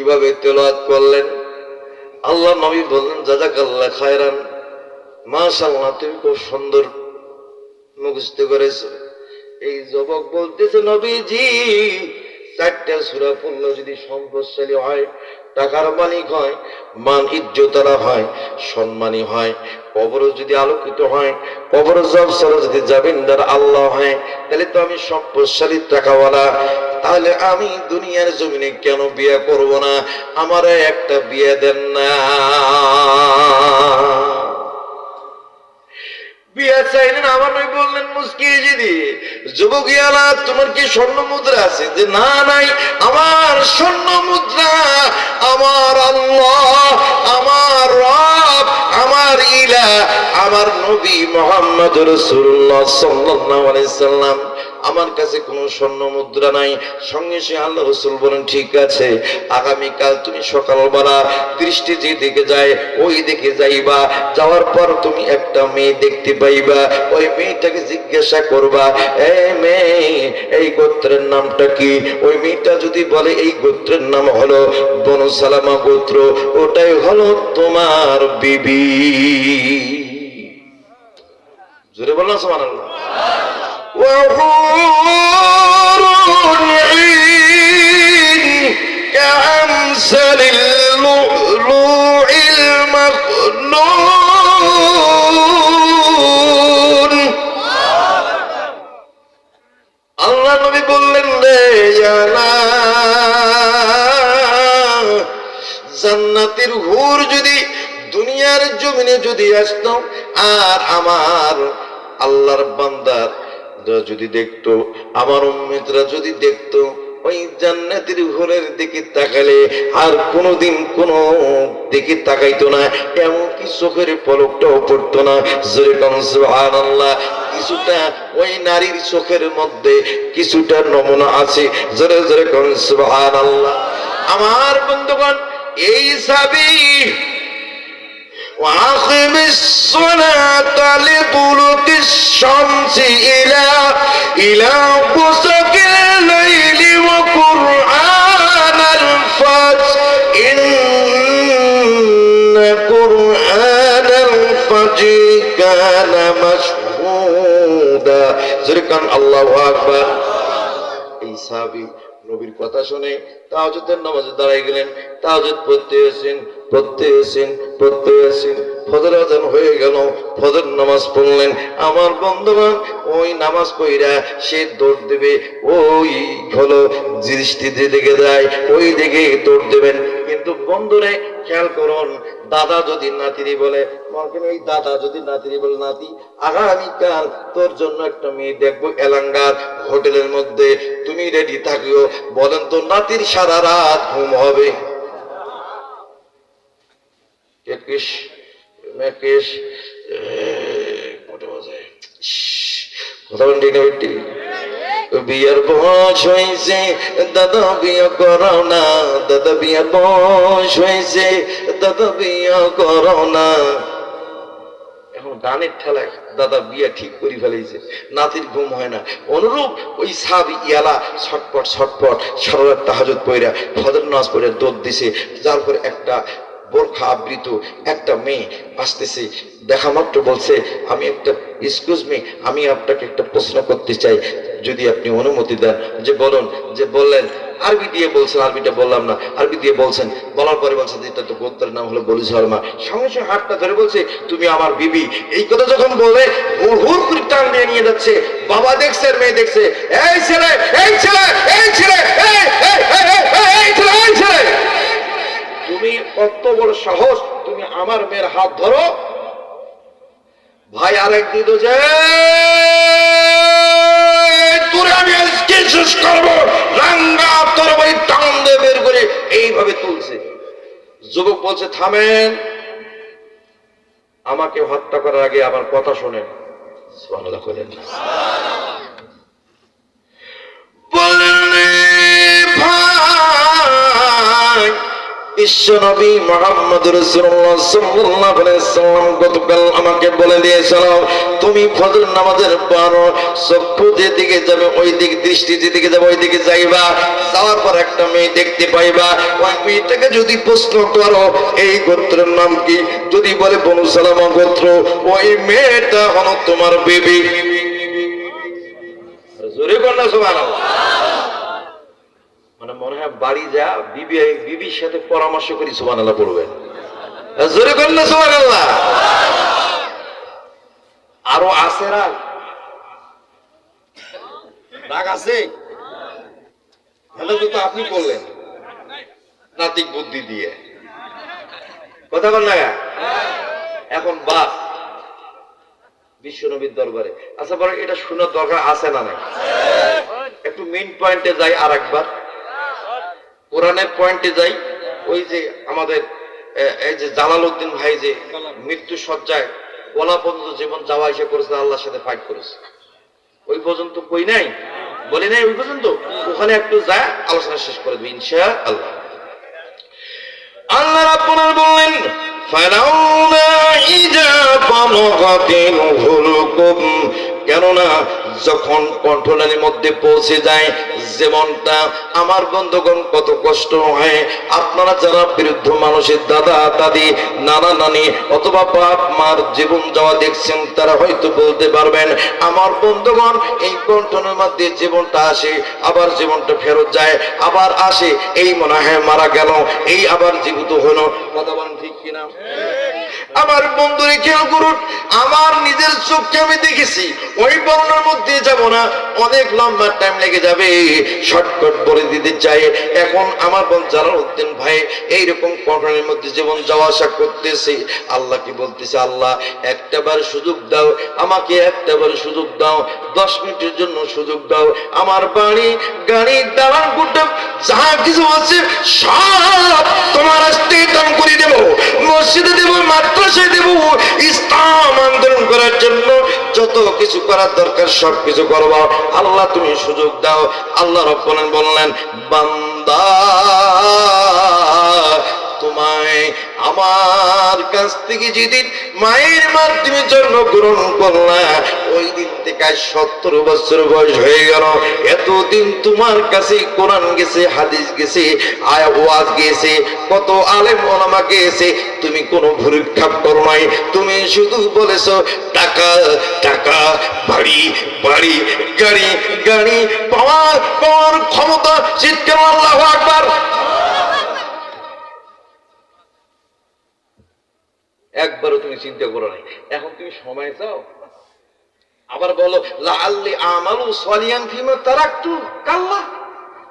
কিভাবে তেলাওয়াত করলেন। আল্লাহ নবী বললেন জাযাকাল্লাহ খায়রান, মাশাআল্লাহ তুমি খুব সুন্দর মুখস্থ করেছো। এই যুবক বলতেছে নবীজি 4টা সূরা পড়লে যদি সম্পদশালী হয়, টাকার মালিক হয়, মান ইজ্জতওয়ালা হয়, সম্মানী হয়, কবর যদি আলোকিত হয়, কবর জবসরা যদি জামিনদার আল্লাহ হয়, তাহলে তো আমি সম্পদশালী টাকাওয়ালা। তাহলে আমি দুনিয়ার জমিনে কেন বিয়ে করব না? আমারে একটা বিয়ে দেন না। বিয়ে চাইলেন। আমার নবী বললেন মুস্কিয়ে যদি যুবক ইয়ালা তোমার কি স্বর্ণ মুদ্রা আছে? যে না নাই। আমার স্বর্ণ মুদ্রা আমার আল্লাহ, আমার রব, আমার ইলাহ, আমার নবী মুহাম্মদ রাসূলুল্লাহ সাল্লাল্লাহু আলাইহি সাল্লাম। আমার কাছে কোনো স্বর্ণ মুদ্রা নাই। সঙ্গে সে আল্লাহ রাসূল বলেন ঠিক আছে, আগামীকাল তুমি সকালবেলা দৃষ্টি যে দিকে যায় ওই দিকে যাইবা। যাওয়ার পর তুমি একটা মেয়ে দেখতে পাইবা। ওই মেয়েটাকে জিজ্ঞাসা করবা, এই মেয়ে এই গোত্রের নামটা কি? ওই মেয়েটা যদি বলে এই গোত্রের নাম হলো বনু সালামা গোত্র, ওটাই হলো তোমার বিবি। জোরে বললাম সুবহানাল্লাহ। وحور عين كأمثال اللؤلؤ المكنون। আল্লাহ নবী বললেন রে জানা জান্নাতের হুর যদি দুনিয়ার জমিনে যদি আসতো আর আমার আল্লাহর বান্দার যদি দেখতো, আমার উম্মতরা যদি দেখতো, ওই জান্নাতের হুরের দিকে তাকালে আর কোনোদিন কোনো দিকে তাকাইতো না, এমনকি চোখের পলকটাও পড়তো না। জোরে কোন সুবহানাল্লাহ। কিছুটা ওই নারীর চোখের মধ্যে কিছুটা নমুনা আছে। জোরে জোরে কোন সুবহানাল্লাহ। আমার বন্ধুগণ, এই সাবি وأقم الصلاة لطلوع الشمس إلى غسق الليل وقرآن الفجر إن قرآن الفجر كان مشهودا। الله أكبر। এই সাহাবী নবীর কথা শুনে তাহাজ্জুদের নামাজে দাঁড়ায় গেলেন। তাহাজ্জুদ পড়তে এসেছেন। ফজর আযান হয়ে গেল, ফজর নামাজ পড়লেন। আমার বন্ধুগণ, ওই নামাজ পড়া সে দৌড় দেবে, ওই হলো দৃষ্টি যেদিকে যায় ওই দিকে দৌড় দেবেন। কিন্তু বন্ধুরে খেয়াল করুন, দাদা যদি নাতিরি বলে, ওই দাদা যদি নাতিরি বলে, নাতি আগামীকাল তোর জন্য একটা মেয়ে দেখবো এলাঙ্গার হোটেলের মধ্যে, তুমি রেডি থাকিও। বলেন তো নাতির সারা রাত ঘুম হবে? বিয়ার বয়স হয়েছে দাদা বিয়ে করো না, দাদা বিয়ার বয়স হয়েছে দাদা বিয়ে করো না। এখন গানের ঠেলায় দাদা বিয়া ঠিক করে ফেলেছে, নাতির ঘুম হয় না। অনুরূপ ওই সাহাবী ইয়ালা ছটপট সারা রাত তাহাজ্জুদ পড়া ফজর নামাজ পড়ে দৌড় দিছে। যার পর একটা বোরখা আবৃত একটা মেয়ে আসতেছে, দেখা মাত্র বলছে, আমি একটা এক্সকিউজ মি, আমি আপনাকে একটা প্রশ্ন করতে চাই, যদি আপনি অনুমতি দেন। যে বলুন। যে বললেন, আরবি দিয়ে বলছেন, আরবিটা বললাম না, আরবি দিয়ে বলছেন। বলার পরে বলছেন যে এটা তো গোত্রের নাম হলো বনু সালামা। সঙ্গে সঙ্গে হাতটা ধরে বলছে তুমি আমার বিবি। এই কথা যখন বলে হুড় করে টান দিয়ে নিয়ে যাচ্ছে। বাবা দেখছে, মেয়ে দেখছে, এই ছেলে তুমি কত বড় সাহস, তুমি আমার মেয়ের হাত ধরো? ভাই আরেক দিত যে তোরে আমি আজকে শেষ করবো, রাঙ্গা তোর ভাই টান দিয়ে বের করে এইভাবে তুলছে। যুবক বলছে থামেন, আমাকে হত্যা করার আগে আমার কথা শোনেন। সুবহানাল্লাহ কইলেন না? বলেন ভাই বিশ্বনবী মুহাম্মদ রাসূলুল্লাহ সাল্লাল্লাহু আলাইহি ওয়াসাল্লাম গতকাল আমাকে বলে দিয়েছিল, তুমি ফজর নামাজের পর চক্ষু যেদিকে যাবে ওই দিক, দৃষ্টি যেদিকে যাবে ওই দিকে যাইবা, যাওয়ার পর একটা মেয়ে দেখতে পাইবা, ওই মেয়েটাকে যদি প্রশ্ন করো এই গোত্রের নাম কি, যদি বলে বনু সালামা গোত্র, ওই মেয়েটা হলো তোমার বিবি। জোরে বল না সুবহানাল্লাহ। মানে মনে হয় বাড়ি যা বিবির সাথে পরামর্শ করি সুবহানাল্লাহ পড়বেন। জোরে বল না সুবহানাল্লাহ। আরো আছে রাগ আছে, তাহলে তো আপনি করলেন নাতিক বুদ্ধি দিয়ে কথা বল না। এখন বাস বিশ্বনবীর দরবারে, আচ্ছা বড় এটা শোনার দরকার আছে না নাই? একটু মেইন পয়েন্টে যাই আর একবার, কোরআনের পয়েন্টে যাই। ওই যে আমাদের এই যে জালালউদ্দিন ভাই যে মৃত্যু সজ্জায় ওলা পর্যন্ত জীবন যাওয়া এসে করেছে, আল্লাহর সাথে ফাইট করেছে, ওই পর্যন্ত কই নাই, বলি নাই ওই পর্যন্ত, ওখানে একটু যায় আলোচনা শেষ করে দেবে ইনশাআল্লাহ। আল্লাহ রাব্বুল আলামিন বললেন, ফালাউলা ইজা বালাগাতিল হুলকুম, কেননা যখন কণ্ঠনালীর মধ্যে পৌঁছে যায়, যেমনটা আমার বন্ধুগণ কত কষ্ট হয়, আপনারা যারা বৃদ্ধ মানুষের দাদা দাদি নানা নানি অথবা বাপ মার জীবন যাওয়া দেখছেন, তারা হয়তো বলতে পারবেন আমার বন্ধুগণ এই কণ্ঠনের মধ্যে জীবনটা আসে, আবার জীবনটা ফেরত যায়, আবার আসে, এই মনে হয় মারা গেল, এই আবার জীবিত হলো। কথা বলেন ঠিক কিনা? আমার বন্ধুরে খেয়াল করুন, আমার নিজের চোখকে আমি দেখেছি, ওই বর্ণনার মধ্যে যাব না, অনেক লম্বা টাইম লেগে যাবে, শর্টকাট বলে দিতে চাই। এখন আমার বন্ধু জালালউদ্দিন ভাই এইরকম কণ্ঠনের মধ্যে জীবন যাওয়া আসা করতেছে, আল্লাহ কি বলতেছে, আল্লাহ একটাবার সুযোগ দাও আমাকে, একটাবার সুযোগ দাও, 10 মিনিটের জন্য সুযোগ দাও, আমার বাড়ি গাড়ি দালান কোঠা যা কিছু আছে সব তোমার হস্তে দান করে দেব, মসজিদে দেব, মাদ্রাসায় দেব, ইসলাম আন্দোলন করার জন্য যত কিছু করার দরকার সব কিছু করবো, আল্লাহ তুমি সুযোগ দাও। আল্লাহ রাব্বুল আলামিন বললেন, বান্দা তোমায় আমার কাছ থেকে যেদিন মায়ের মাধ্যমে জন্মগ্রহণ করলা, ওই দিন থেকে 70 বছর বয়স হয়ে গেল, এতদিন তোমার কাছে কোরআন গেছে, হাদিস গেছে, ওয়াজ গেছে, কত আলেম ওলামা গেছে, তুমি কোনো ভুরুক্ষেপ করো নাই, তুমি শুধু বলেছো টাকা টাকা, বাড়ি বাড়ি, গাড়ি গাড়ি, পাওয়ার ক্ষমতা, চিৎকার আল্লাহু আকবার। একবারও তুমি চিন্তা করো নাই। এখন তুমি সময় চাও, আবার বলো লাআল্লি আমালু সালিহান ফিমা তারাকতু কাল্লা,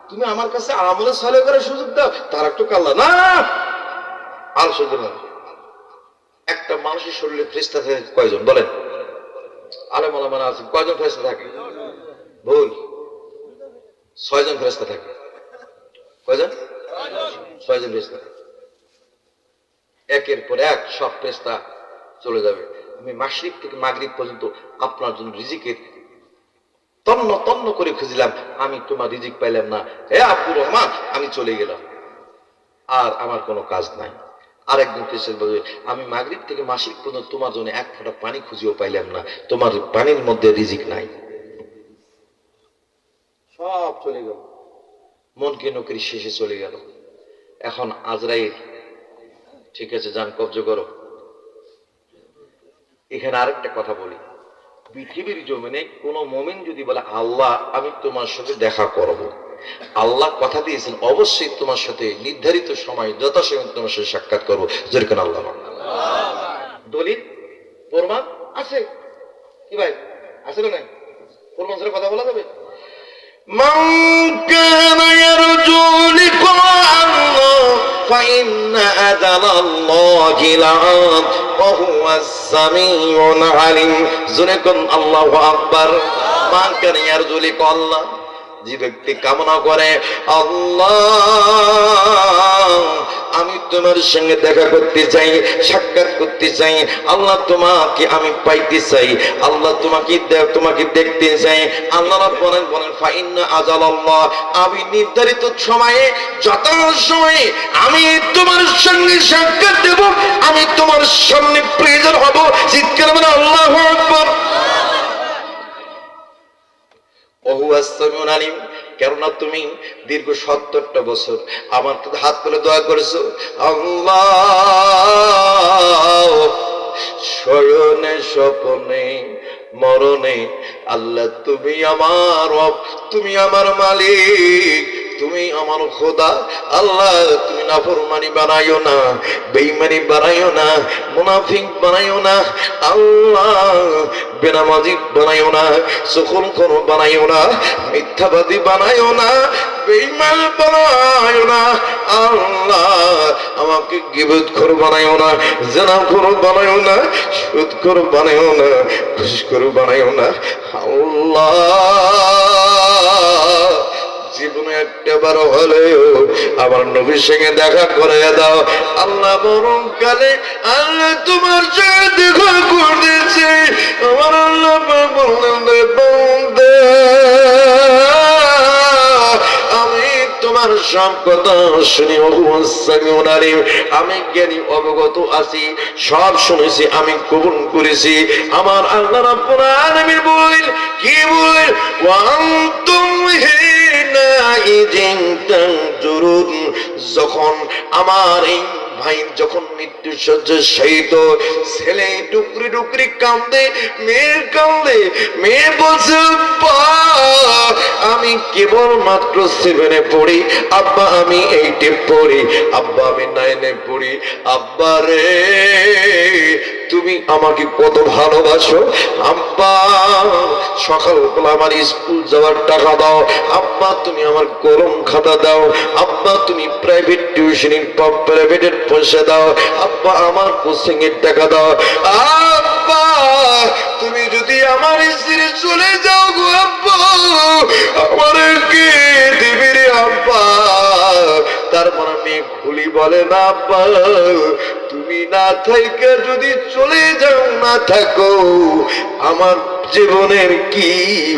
তুমি আমার কাছে আমলে সালেহ করার সুযোগ দাও, তারাকতু কাল্লা না, আর সুযোগ না। একটা মানুষের শরীরে ফেরেশতা থাকে কয়জন বলেন? আলেম ওলামারা আছেন, কয়জন ফেরেশতা থাকে? ভুল, 6 জন ফেরেশতা থাকে। কয়জন? 6 জন ফেরেশতা। একের পর এক সব ফেরেশতা চলে যাবে। আমি মাশরিক থেকে মাগরিব পর্যন্ত আপনার জন্য রিজিকের তন্ন তন্ন করে খুঁজলাম, আমি তোমার রিজিক পাইলাম না, হে আব্দুর রহমান আমি চলে গেলাম, আর আমার কোনো কাজ নাই। আরেকদিন ফেরেশতা বলবে, আমি মাগরিব থেকে মাশরিক পর্যন্ত তোমার জন্য এক ফোঁটা পানি খুঁজেও পাইলাম না, তোমার পানির মধ্যে রিজিক নাই। সব চলে গেল, মনকে নকরি শেষে চলে গেল। এখন আজরাইল, ঠিক আছে যান কবজ করো। এখানে আরেকটা কথা বলি, পৃথিবীর জমিনে কোন মুমিন যদি বলে আল্লাহ আমি তোমার সাথে দেখা করব, আল্লাহ কথা দিয়েছেন অবশ্যই তোমার সাথে নির্ধারিত সময় যথাসময় তোমার সাথে সাক্ষাৎ করবো, যেরকম আল্লাহ। দলিল প্রমাণ আছে কি ভাই? আছে না নাই? প্রমাণ ছাড়া কথা বলা যাবে? মান কানা ইয়ারজু লিকা আল্লাহ فإن أذن الله لآت وهو السميع العليم। জুনেকুন আল্লাহু আকবার। মান কানা ইয়ারজু লিকা আল্লাহ, যে ব্যক্তি কামনা করে আল্লাহ আমি তোমার সঙ্গে দেখা করতে চাই, সাক্ষাৎ করতে চাই। আল্লাহ তোমাকে আমি পাইতে চাই, আল্লাহ তোমাকে দেখতে চাই। আল্লাহ বলেন ফাইন্না আজালাল্লাহ, আমি নির্ধারিত সময়ে যথাসময়ে আমি তোমার সঙ্গে সাক্ষাৎ দেব, আমি তোমার সামনে প্রেজেন্ট হব। চিৎকার মানে আল্লাহু আকবার। কেননা তুমি দীর্ঘ 70টা বছর আমার হাত তুলে দোয়া করেছো, আল্লাহ শয়নে স্বপ্নে মরণে আল্লাহ তুমি আমার রব, তুমি আমার মালিক, তুমি আমার খোদা। আল্লাহ তুমি নাফরমানি বানাইও না, বেঈমানি বানাইও না, মুনাফিক বানাইও না, আল্লাহ বেনামাজি বানাইও না, সুখুনখোর বানাইও না, মিথ্যাবাদী বানাইও না, বেঈমান বানাইও না। আল্লাহ আমাকে গীবতখোর বানাইও না, জিনাখোর বানাইও না, সুদখোর বানাইও না, ঘুষখোর বানাইও না। আল্লাহ জীবনে একটাবার হলেও আমার নবীর সঙ্গে দেখা করে দাও। আল্লাহ মরণকালে আল্লাহ তোমার সঙ্গে দেখা করতেছে। আমার আল্লাহ বললেন আমি তোমার সব কথা শুনি, আমি জ্ঞানী অবগত আছি, সব শুনেছি, আমি কবুল করেছি। আমার আল্লাহ রাব্বুল আলামিন বলেন, কি বলেন, যখন আমার এই ভাই যখন মৃত্যু সজ্জা শহীদ, ছেলে টুকরি টুকরি কান্দে, মেয়ের কান্দে, মেয়ে বলছে আমি কেবল মাত্র 7-এ পড়ি, আব্বা আমি 8-এ পড়ি, আব্বা আমি 9-এ পড়ি। আব্বা রে তুমি আমাকে কত ভালোবাসো আব্বা, সকালবেলা আমার স্কুল যাওয়ার টাকা দাও আব্বা, তুমি আমার কলম খাতা দাও আব্বা, তুমি প্রাইভেট টিউশনির প্রাইভেটের পয়সা দাও আব্বা, আমার কোচিং এর টাকা দাও আব্বা, তুমি যদি আমার ছেড়ে চলে যাও গো আব্বা, আমার কে দিবি রে আব্বা। তার মানে মেয়ে খুলি বলে না আব্বা, তুমি না থাইকা যদি চলে যাও, না থাকো, আমার জীবনের কি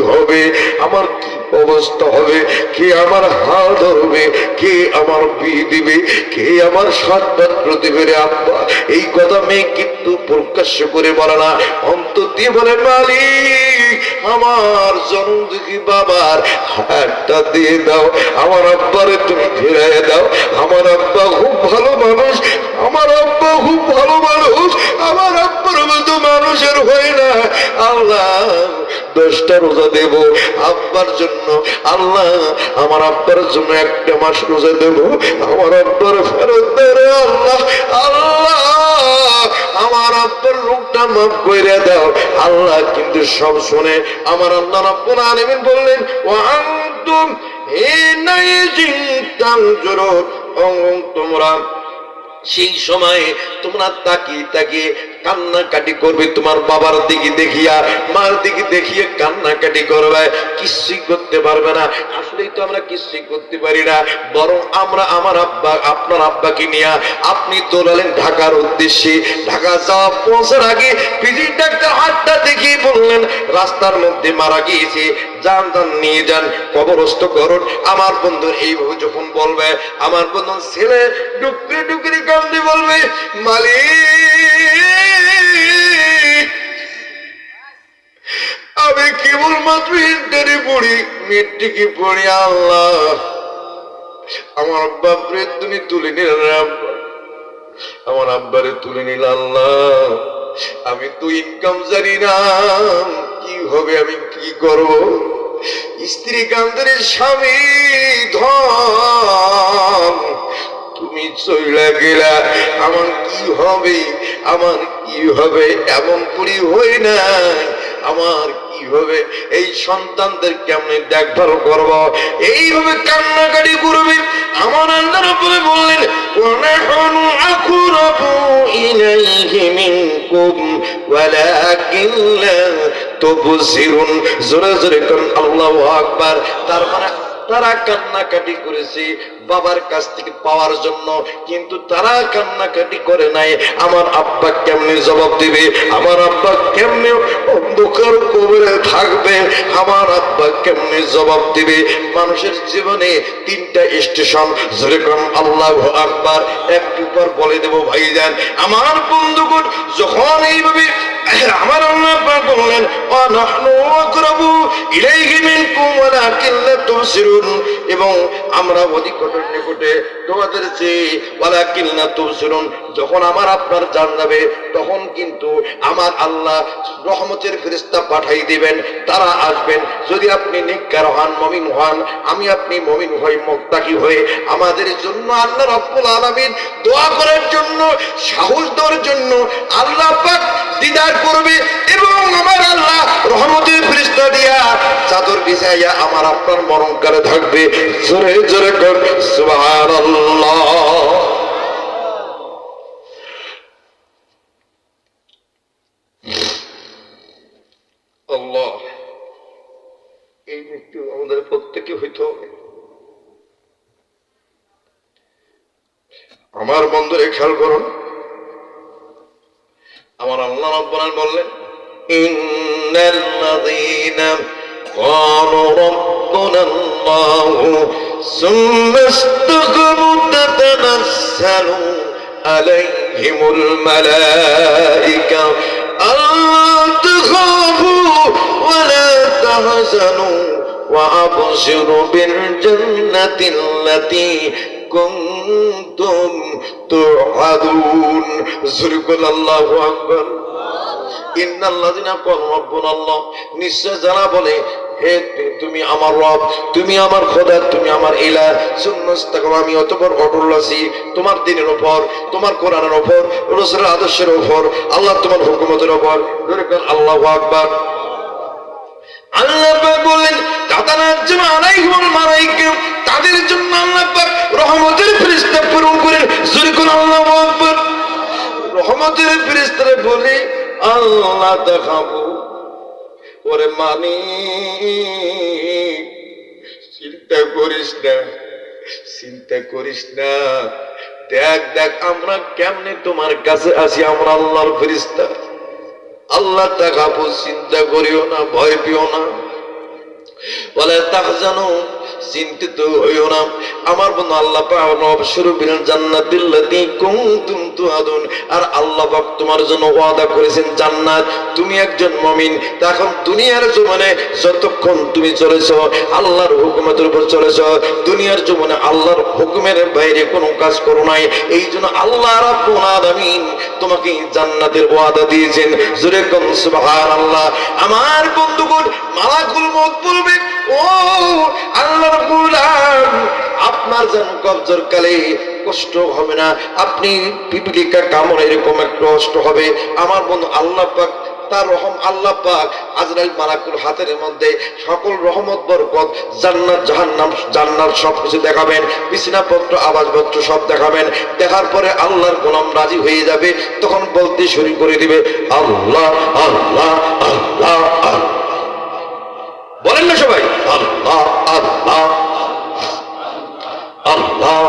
হবে, আমার কি অবস্থা হবে, কে আমার হাল ধরবে, কে আমার বিয়ে দিবে, কে আমার সাতপাত্র দিবে রে আব্বা। এই কথা মেয়ে কিন্তু প্রকাশ্য করে বলে না, অন্তর দিয়ে বলে মালিক আমার জন্ম দুঃখী বাবার হাতটা দিয়ে দাও, আমার আব্বারে তুমি ফিরাইয়া দাও, আমার আব্বা খুব ভালো মানুষ, আমার আব্বা খুব ভালো মানুষ, আমার আব্বার মতো মানুষের হয় না। আল্লাহ 10টা রোজা দেব আব্বার জন্য, আল্লাহ আমার আব্বার জন্য 1টা মাস রোজা দেব, আমার আব্বার ফেরত দেবে আল্লাহ, আল্লাহ আমার আব্বার রোগটা মাফ করে দাও আল্লাহ। কিন্তু সব শুনে আমার আল্লাহ রাব্বুল আলামিন বললেন, ওয়া আনতুম হিনাইযিন তানজুরুন, তোমরা সেই সময় তোমরা তাকিয়ে তাকিয়ে কান্নাকাটি করবে, তোমার বাবার দিকে দেখিয়া, মার দিকে দেখিয়ে কান্নাকাটি করবে, কিছুই করতে পারবে না। আসলেই তো আমরা কিছুই করতে পারি না, বরং আমরা আমার আব্বা, আপনার আব্বাকে নিয়ে আপনি দৌড়ালেন ঢাকার উদ্দেশ্যে। ঢাকা যাওয়া পৌঁছার আগে পিজি ডাক্তার হাতটা দেখিয়ে বললেন রাস্তার মধ্যে মারা গিয়েছে, যান যান নিয়ে যান, কবরস্থ করুন। আমার বন্ধু এইভাবে যখন বলবে, আমার বন্ধু ছেলে ডুকরে ডুকরে কান্দে বলবে, মালিক আমি কেবলমাত্র ইন্টারে পড়ি, মেট্রিকে পড়ি, আল্লাহ আমার আব্বারে তুমি তুলে নিলে আব্বা, আমার আব্বারে তুলে নিল আল্লাহ, আমি তো ইনকাম জানি না, কি হবে, আমি কি করব। স্ত্রী কান্দরে, স্বামী ধন তুমি চলে গেলা, আমার কি হবে, আমার কি হবে, এমন করি হই না, আমার কি হবে, এই সন্তানদের কেমনে দেখভাল করব, এইভাবে কান্নাকাটি করবে। আমার আল্লাহ রাব্বুল বললেন, ওয়ানাহুনু আকুরাবু ইলাইহি মিনকুম ওয়ালাকিন লা তুবসিরুন। জোরে জোরে কোন আল্লাহু আকবার। তার মানে তারা কান্নাকাটি করেছে বাবার কাছ থেকে পাওয়ার জন্য, কিন্তু তারা কান্নাকাটি করে নাই আমার আব্বা কেমনে জবাব দিবে, আমার আব্বা কেমনে অন্ধকার কবরে থাকবে, আমার আব্বা কেমনে জবাব দিবে। মানুষের জীবনে তিনটা স্টেশন, যেরকম আল্লাহু আকবার, একটু পর বলে দেব ভাইজান আমার বন্ধুগণ। যখন এইভাবে আমার আল্লাহ পাক বললেন ওয়ানাহনু আকরাবু ইলাইহি মিনকুম ওয়ালাকিন লা তুবসিরুন, এবং আমরা অধিকতর নিকটে তোমাদের চেয়ে ওয়ালাকিন লা তুবসিরুন, যখন আমার আপনার জান যাবে তখন কিন্তু আমার আল্লাহ রহমতের ফেরেশতা পাঠাই দিবেন, তারা আসবেন। যদি আপনি নেককার হন, মুমিন হন, আমি আপনি মুমিন হই, মুত্তাকি হই, আমাদের জন্য আল্লাহ রাব্বুল আলামিন দোয়া করার জন্য, সাহস দেওয়ার জন্য আল্লাহ পাক দিদার করবে, এবং আমার আল্লাহ রহমতের ফেরেশতা দিয়া চাদর বিছাইয়া আমার আপনার মরণকালে থাকবে। জোরে জোরে কর সুবহানাল্লাহ। আল্লাহ, এই মৃত্যু আমাদের প্রত্যেকে হইতে হবে। আমার বন্ধুরে খেয়াল করুন, আমার আল্লাহ রাব্বুল আলামিন বললেন ইন্নাল্লাযীনা ক্বালু রাব্বুনাল্লাহু সুম্মা ইসতাকামু তাতানাজ্জালু আলাইহিমুল মালায়েকা আল্লা তাখাফু ওয়া লা তাহজানু ওয়া আবশিরু বিল জান্নাতিল্লাতী কুনতুম তুআদুন। যুরকুল আল্লাহু আকবার। ইন্নাল্লাযিনা ক্বালু রাব্বুনাল্লাহ, নিশ্চয় যারা বলে হে তুমি আমার রব, তুমি আমার খোদা, তুমি আমার ইলাহ, সুন্নাস্তাকাম, আমি অতঃপর অটল আছি তোমার দ্বীনের উপর, তোমার কোরআনের উপর, রাসূলের আদর্শের উপর, আল্লাহ তোমার হুকুমতের উপর। যুরকুল আল্লাহু আকবার। আল্লাহ পাক বলেন তাতানাজ্জালু আলাইহিমুল মালায়েকা, তাদের জন্য আল্লাহ পাক রহমতের ফেরেশতা প্রেরণ করেন। যুরকুল আল্লাহু আকবার। রহমতের ফেরেশতারা বলে আল্লাহ দেখাবো, ওরে মানি চিন্তা করিস না, চিন্তা করিস না, দেখ দেখ আমরা কেমনে তোমার কাছে আসি, আমরা আল্লাহর ফেরেশতা। আল্লাহ দেখাবো, চিন্তা করিও না, ভয় পেও না, ওয়ালা তাহজানু, চিন্তিত হইও না। আমার বন্ধু আল্লাহ পাক আবশিরু বিল জান্নাতিল্লাতী কুনতুম তুআদুন, আর আল্লাহ পাক তোমার জন্য ওয়াদা করেছেন জান্নাত। তুমি একজন মুমিন, এখন দুনিয়ার জীবনে যতক্ষণ তুমি চলেছো আল্লাহর হুকুমের উপর চলেছো, দুনিয়ার জীবনে আল্লাহর হুকুমের বাইরে কোনো কাজ করো নাই, এই জন্য আল্লাহ রাব্বুল আলামিন তোমাকে জান্নাতের ওয়াদা দিয়েছেন। জোরে কোন সুবহানাল্লাহ। আমার বন্ধুগণ, মালাকুল মউত বলবে ও আল্লাহ রাব্বুল আলামিন, আপনার যেন কবজর কালে কষ্ট হবে না, আপনি পিপিলিকা কামড় এরকম একটা কষ্ট হবে। আমার বন্ধু আল্লাহ পাক তার আল্লাহ পাক আজরাইল মালাকুল হাতের মধ্যে সকল রহমত বরকত, জান্নাত জাহান্নাম, জান্নাত সবকিছু দেখাবেন, বিছানাপত্র আবাসপত্র সব দেখাবেন। দেখার পরে আল্লাহর গোলাম রাজি হয়ে যাবে, তখন বলতে শুরু করে দিবে আল্লাহ আল্লাহ আল্লাহ আল্লাহ। বলেন না সবাই আল্লাহ আল্লাহ আল্লাহ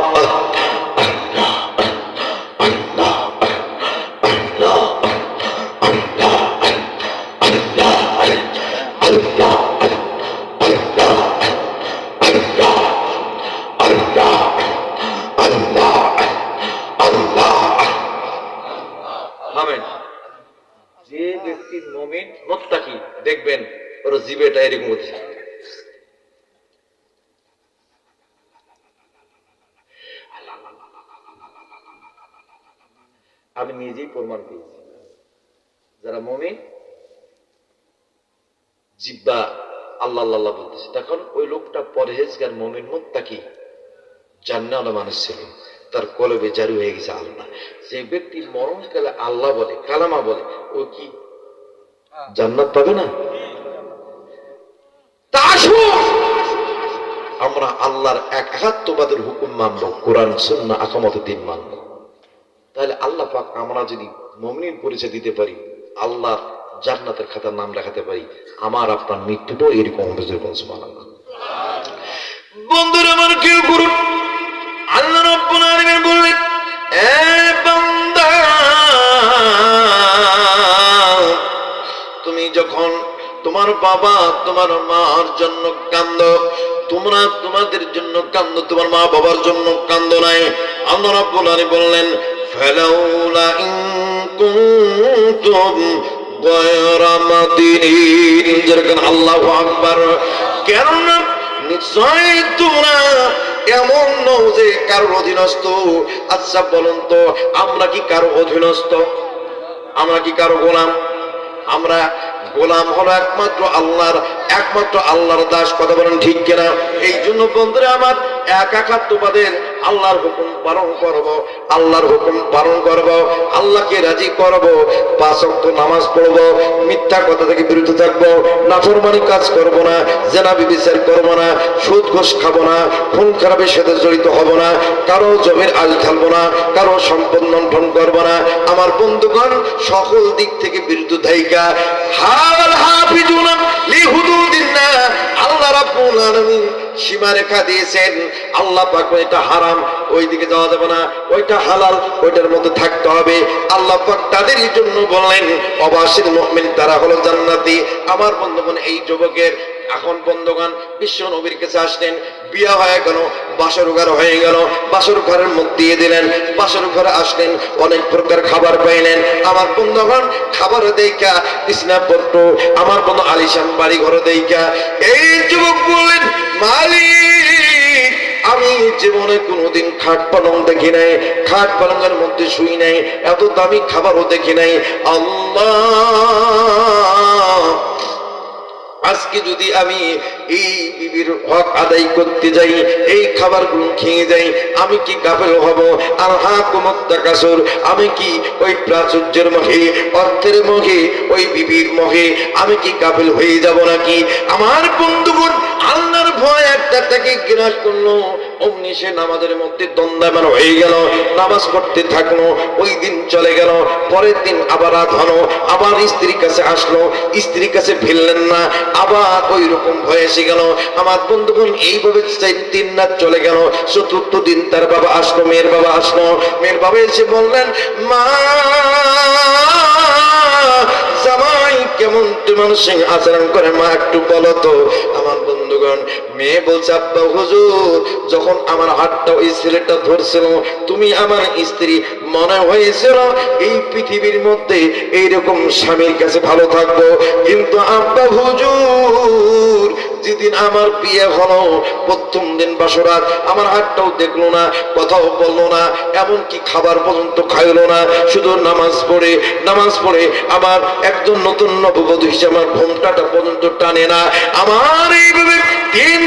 যে ব্যক্তি মুমিন মুত্তাকি দেখবেন ওর জিবেটা এরকম হচ্ছে। আমি নিজেই প্রমাণ পেয়েছি, যারা মুমিন জিব্বা আল্লাহ আল্লাহ বলতেছে, তখন ওই লোকটা পরহেজগার মুমিন মুত্তাকি জান্নাতের মানুষ ছিল, তার কলবে জারি হয়ে গেছে আল্লাহ। যে ব্যক্তি মরণকালে আল্লাহ বলে, কালামা বলে, ও কি জান্নাত পাবে না? তা আসো আমরা আল্লাহর একাত্মবাদের হুকুম মানব, কোরআন সুন্নাহ আকামতের দিন মানব। তাহলে আল্লাহ পাক আমরা যদি মুমিন পরিচয় দিতে পারি, আল্লাহর জান্নাতের খাতার নাম লেখাতে পারি, আমার আপনার মৃত্যুটাও এরকম হবে। সুবহানাল্লাহ। বন্ধুরা আমার কেউ করুন, আল্লাহ রাব্বুল আলামিন বললেন, এ বান্দা, তুমি যখন তোমার বাবা তোমার মার জন্য কান্দো, তোমরা তোমাদের জন্য কান্দো, তোমার মা বাবার জন্য কান্দো নাই। আল্লাহ রাব্বুল আলামিন বললেন, ফালাউলা ইন কুনতুম গায়রা মাদিনিন, যেরকম আল্লাহু আকবার। কেননা নিশ্চয় তোমরা এমন নও যে কারোর অধীনস্থ। আচ্ছা বলুন তো, আমরা কি কারো অধীনস্থ? আমরা কি কারো গোলাম? আমরা গোলাম হলো একমাত্র আল্লাহর দাস। কথা বলেন ঠিক কিনা? এই জন্য বন্ধুরা আমার একাত্মবাদের আল্লাহর হুকুম পালন করব, আল্লাহর হুকুম পালন করব, আল্লাহকে রাজি করব, 5 ওয়াক্ত নামাজ পড়ব, মিথ্যা কথা থেকে বিরত থাকব, নাফরমানি কাজ করব না, জেনা ব্যভিচার করব না, সুদ ঘুষ খাবো না, খুন খারাপের সাথে জড়িত হব না, কারো জমির আল ঢালবো না, কারো সম্পদ লুণ্ঠন করব না। আমার বন্ধুগণ, সকল দিক থেকে বিরত থাইকা হাফিজুনা লিহুদুদিল্লাহ, আল্লাহ রাব্বুল আলামিন সীমারেখা দিয়েছেন। আল্লাহ পাক এটা হারাম, ওই দিকে যাওয়া যাবে না, ওইটা হালাল, ওইটার মধ্যে থাকতে হবে। আল্লাহ পাক তাদেরই জন্য বললেন, অবাসির মুমিন তারা হলো জান্নাতি। আমার বন্ধুগণ, এই যুবকের এখন বন্ধুগণ বিশ্ব নবীর কাছে আসলেন, বিয়া হয়ে গেল, বাসর ঘর হয়ে গেল, বাসর ঘরের মধ্যে দিয়ে দিলেন, বাসর ঘরে আসলেন, অনেক প্রকার খাবার পাইলেন। আমার বন্ধুগণ, খাবার দেখা বিছনাপত্র, আমার বন্ধু আলিশান বাড়ি ঘরে দেখা এই যুবক বললেন, মালিক, আমি জীবনে কোনোদিন খাট পালং দেখি নাই, খাট পালঙ্গের মধ্যে শুই নাই, এত দামি খাবারও দেখি নাই। আল্লাহ, আজকে যদি আমি এই বিবির হক আদায় করতে যাই, এই খাবারগুলো খেয়ে যাই, আমি কি গাফেল হব? আলহাকুমুত্তাকাসুর, আমি কি ওই প্রাচুর্যের মোহে, অর্থের মোহে, ওই বিবির মোহে আমি কি গাফেল হয়ে যাব নাকি? আমার বন্ধুগণ, আল্লাহর ভয় একটা তাকে গ্রাস করলো, অমনি সে নামাজের মধ্যে দ্বন্দ্বায়মান হয়ে গেল, নামাজ পড়তে থাকলো। ওই দিন চলে গেল, পরের দিন আবার রাত হলো, আবার স্ত্রীর কাছে আসলো, স্ত্রীর কাছে ফিরলেন না, আবার ওই রকম ভয় এসে গেল। আমার বন্ধুগণ, এইভাবে 3 রাত চলে গেল। চতুর্থ দিন তার বাবা আসলো, মেয়ের বাবা আসলো। মেয়ের বাবা এসে বললেন, মা, জামাই কেমন তোমার সঙ্গে আচরণ করে, মা একটু বলো তো। আমার বন্ধুগণ, মেয়ে বলছে, আব্বা হুজুর, যখন আমার হাতটা ওই ছেলেটা ধরছিল, তুমি আমার স্ত্রী, মনে হয়েছিল এই পৃথিবীর মধ্যে এইরকম স্বামীর কাছে ভালো থাকবো। কিন্তু আব্বা হুজুর, যেদিন আমার বিয়ে হলো, প্রথম দিন বাসরাত আমার হাতটাও দেখলো না, কথাও বললো না, এমনকি খাবার পর্যন্ত খাইলো না, শুধু নামাজ পড়ে আমার একজন নতুন নববধূ হিসেবে আমার ঘোমটাটা পর্যন্ত টানে না। আমার এইভাবে 3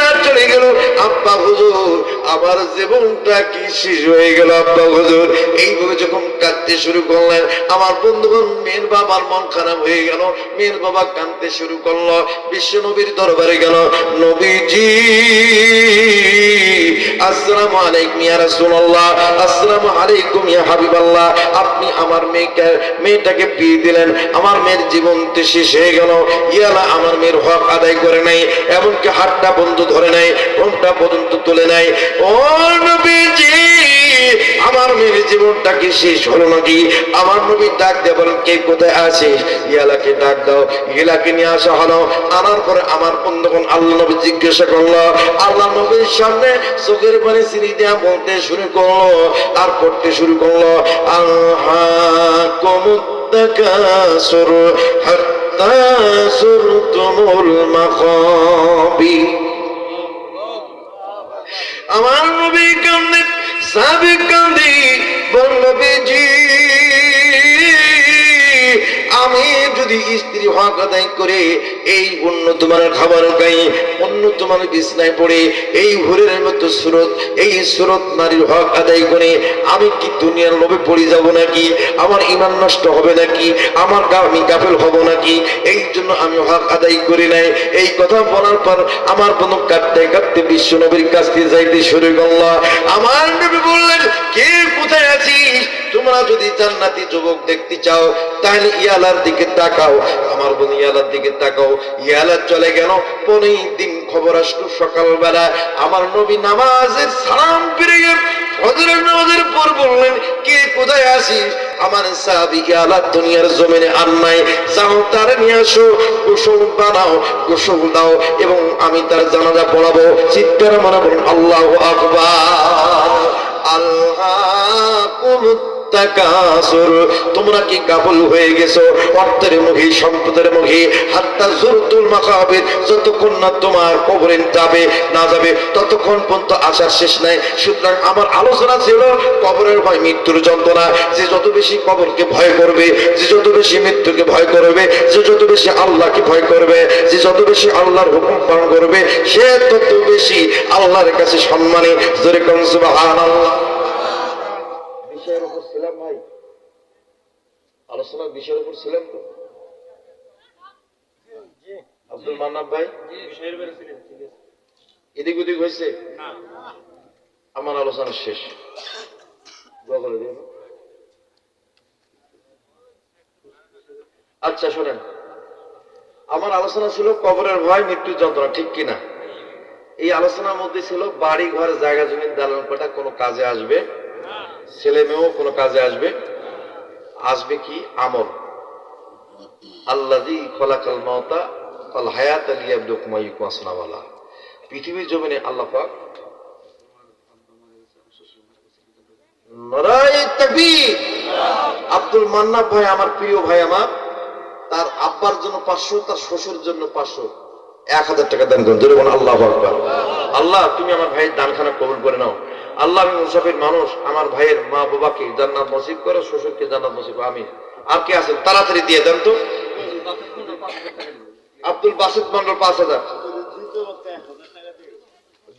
রাত চলে গেল। আব্বা হুজুর, আমার জীবনটা কি শেষ হয়ে গেল আব্বা হুজুর। এইভাবে যখন কাঁদতে শুরু করলেন, আমার বন্ধুগণ, মেয়ের বাবার মন খারাপ হয়ে গেল। মেয়ের বাবা কাঁদতে শুরু করলো, বিশ্ব নবীর দরবারে গেল। নবীজি, আসসালামু আলাইকুম ইয়া রাসূলুল্লাহ, আসসালামু আলাইকুম ইয়া হাবিবাল্লাহ, আপনি আমার মেয়েটাকে বিয়ে দিলেন, আমার মেয়ের জীবনটা শেষ হয়ে গেল। ইয়ালা, আমার মেয়ের হক আদায় করে নাই, এমনকি হাতটা বন্ধ ধরে নাই, ঘোমটা পর্যন্ত তুলে নাই। ও নবীজি, আমার মেয়ের জীবনটা কি শেষ হলো নাকি? আমার নবী ডাক দিয়ে বলেন, কে কোথায় আছিস? ইয়ালাকে ডাক দাও। ইয়ালাকে নিয়ে আসা হলো। আনার পরে আমার বন্ধুগণ, আল্লাহ নবী জিজ্ঞাসা করলো, আল্লাহ নবীর সামনে চোখের পানি চিনি দেয়া বলতে শুরু করলো, আর পড়তে শুরু করলো, আলহাকুমুত্তাকাসুর হাত্তা যুরতুমুল মাকাবির। আমার নবী কান্দে, সাহাবী কান্দে, বল নবীজি, আমি যদি স্ত্রী হক আদায় করে এই উন্নত মানের খাবার খাই, উন্নত মানের বিছনায় পড়ে এই হুরের মতো এই সুরত নারীর হক আদায় করে আমি কি দুনিয়ার লোভে পড়ে যাব নাকি? আমার ঈমান নষ্ট হবে নাকি? আমি গাফেল হব নাকি? এই জন্য আমি হক আদায় করি নাই। এই কথা বলার পর আমার বন্ধু কাঁদতে কাঁদতে বিশ্ব নবীর কাছ থেকে যাইতে শুরু করল। আমার নবী বললেন, কে কোথায় আছিস? তোমরা যদি জান্নাতি যুবক দেখতে চাও তাহলে ইয়ালার দিকে তাকাও। আমার বোন ইয়ালার দিকে তাকাও। ইয়ালা চলে গেল, পরের দিন খবর আসলো সকালবেলা আমার নবী নামাজের সালাম ফিরে গেল, ফজরের নামাজের পর বললেন, কে কোথায় আছিস? আমার সাহাবী ইয়ালা দুনিয়ার জমিনে আর নাই, যাও তার নিয়ে আসো, গোসল বানাও, গোসল দাও এবং আমি তার জানাজা পড়াবো। চিৎকার মানে বলুন আল্লাহু আকবার। তোমরা কি গাফল হয়ে গেছো অর্থের মুখী, সম্পদের মুখী, হাত্তা যুরতুল মাকাবির, যতক্ষণ না তোমার কবরে যাবে না যাবে ততক্ষণ পর্যন্ত আসার শেষ নাই। সুতরাং আমার আলোচনা ছিল কবরের ভয়, মৃত্যুর যন্ত্রণা। যে যত বেশি কবরকে ভয় করবে, যে যত বেশি মৃত্যুকে ভয় করবে, যে যত বেশি আল্লাহকে ভয় করবে, যে যত বেশি আল্লাহর হুকুম পালন করবে, সে তত বেশি আল্লাহর কাছে সম্মানী। জোরে কোন সুবহানাল্লাহ। বিষয়ের উপর ছিলাম ভাই, আলোচনার বিষয়ের উপর ছিলাম তো আব্দুল মান্নান ভাই, এদিক ওদিক হয়েছে? আমার আলোচনা শেষ। আচ্ছা শোনেন, আমার আলোচনা ছিল কবরের ভয়, মৃত্যুর যন্ত্রণা, ঠিক কিনা? এই আলোচনার মধ্যে ছিল বাড়ি ঘর, জায়গা জমি, দালান কোঠা কোনো কাজে আসবে, ছেলে মেয়েও কোনো কাজে আসবে। আসবে কি? আমল। আল্লাযী খলাকাল মাউতা ওয়াল হায়াতা লিয়াবলুকুম আইয়ুকুম আহসানু আমালা। পৃথিবীর জমিনে আল্লাহ পাক, নারায়ে তাকবীর। আব্দুল মান্নান ভাই আমার প্রিয় ভাই, আমার তার আব্বার জন্য 500, তার শ্বশুর জন্য 500, 1000 টাকা দান করেন। জোরে বলুন আল্লাহু আকবার। আল্লাহ তুমি আমার ভাইয়ের দানখানা কবুল করে নাও। আল্লাহ আমি মুসাফির মানুষ, আমার ভাইয়ের মা বাবাকে জান্নাত নসিব করো, শ্বশুরকে জান্নাত নসিব। আমিন। আর কে আছেন তাড়াতাড়ি দিয়ে দেন তো। আব্দুল বাসিত মন্ডল 5000।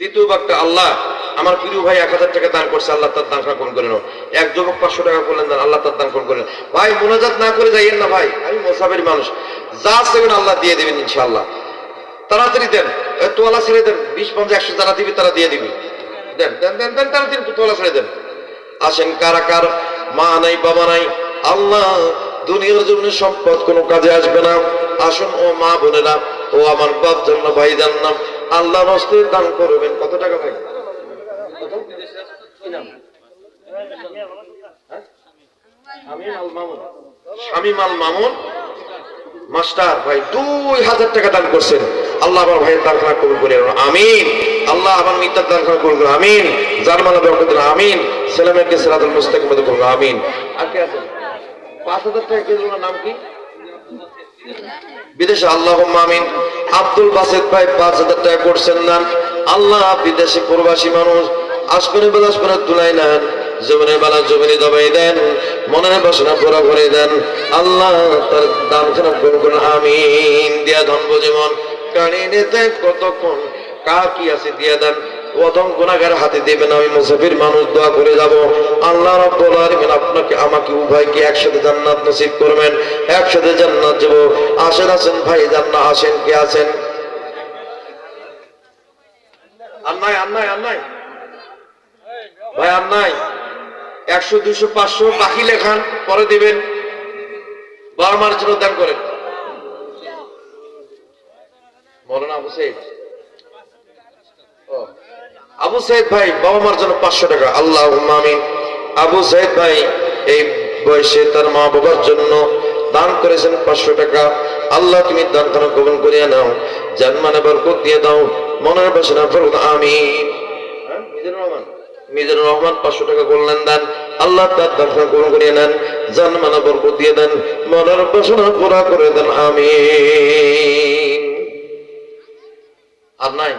দ্বিতীয় বাক্যটা আল্লাহ আমার প্রিয় ভাই 1000 টাকা দান করছে, আল্লাহ তার দানখানা কবুল করে নাও। এক যুবক 500 টাকা করলেন দান, আল্লাহ তার দান কবুল করেন। ভাই মুনাজাত না করে যাইয়েন না ভাই, আমি মুসাফির মানুষ, যা চাইবেন আল্লাহ দিয়ে দেবেন ইনশাআল্লাহ। তাড়াতাড়ি দেন, তোলা ছেড়ে দেন, 20, 50, 100 যারা দিবি তারা দিয়ে দিবি। দেন দেন দেন দেন, তাড়াতাড়ি তোলা ছেড়ে দেন। আসেন কারা কার মা নাই বাবা নাই, আল্লাহ দুনিয়ার জন্য সম্পদ কোনো কাজে আসবে না। আসুন ও মা বোনেরা, ও আমার বাপ জান্না ভাই জান্না, আল্লাহর হস্তে দান করবেন। কত টাকা ভাই? শামীম আল মামুন মাস্টার ভাই 2000 টাকা দান করছেন। আল্লাহ আমার ভাইয়ের দানখানা কবুল করে নেন। আমিন। আল্লাহ আমার মিত্তার দানখানা কবুল করে। আমিন। জার্মানা বরকত দিন। আমিন। ছেলেমেয়েকে সিরাতুল মুস্তাকিম মধ্যে করুন। আমিন। আর কে আছেন? 5000 টাকা কে দিল? নাম কি? বিদেশে। আল্লাহুম্মা আমিন। আব্দুল বাসিত ভাই 5000 টাকা করছেন দান। আল্লাহ বিদেশে প্রবাসী মানুষ আসমানে বেলাসমানে তুলাই নেন, জমিনের বেলা জমিনে দবাই দেন, মনের বাসনা পুরা ভরে দেন। আল্লাহ তার দানখানা পূরণ করুন। আমিন। দিয়া ধনব জীবন কানে নিতে কতক্ষণ কার কি আছে দিয়া দেন, অদম গুনাহগার হাতে দেবেন। আমি মুসাফির মানুষ দোয়া করে যাব, আল্লাহ রাব্বুল আলামিন আপনাকে আমাকে উভয়কে একসাথে জান্নাত নসিব করবেন, একসাথে জান্নাত যাব। আসেন আসেন ভাই জান্নাত আসেন। কে আছেন? আন্নাই আন্নাই আন্নাই ভাই, আন্নাই 100, 200, 500 বাকি লেখান, পরে দিবেন। বাবা মার জন্য দান করেন। মৌলানা আবু সাইদ, আবু সাইদ ভাই বাবা মার জন্য 500 টাকা। আল্লাহুম্মা আমিন। আবু সাইদ ভাই এই বয়সে তার মা বাবার জন্য দান করেছেন 500 টাকা। আল্লাহ তুমি দানখানা কবুল করিয়া নাও, জান্নাতে বরকত দিয়ে দাও, মনের বাসনা পূরণ। আমিন। মিজানুর রহমান 500 টাকা করলেন দান। আল্লাহ তার দানখানা কবুল করিয়া নেন, জান্নাতে বরকত দিয়ে দেন, মনের বাসনা পুরা করে দেন। আমিন। আর নাই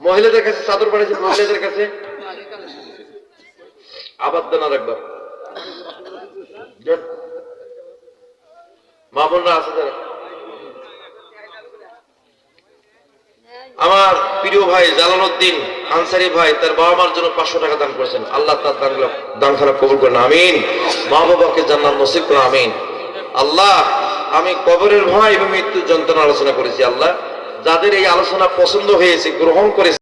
মহিলাদের কাছে চাদর পাঠিয়েছে, মহিলাদের কাছে আবার দেন আর একবার। মা বোনরা আছে যারা, আমার প্রিয় ভাই জালালউদ্দিন আনসারী ভাই তার বাবা মার জন্য 500 টাকা দান করেছেন। আল্লাহ তার দানখানা কবুল করেন। আমিন। মা বাবাকে জান্নাত নসিব করেন। আমিন। আল্লাহ আমি কবরের ভয় এবং মৃত্যুর যন্ত্রণা আলোচনা করেছি। আল্লাহ যাদের এই আলোচনা পছন্দ হয়েছে, গ্রহণ করেছে,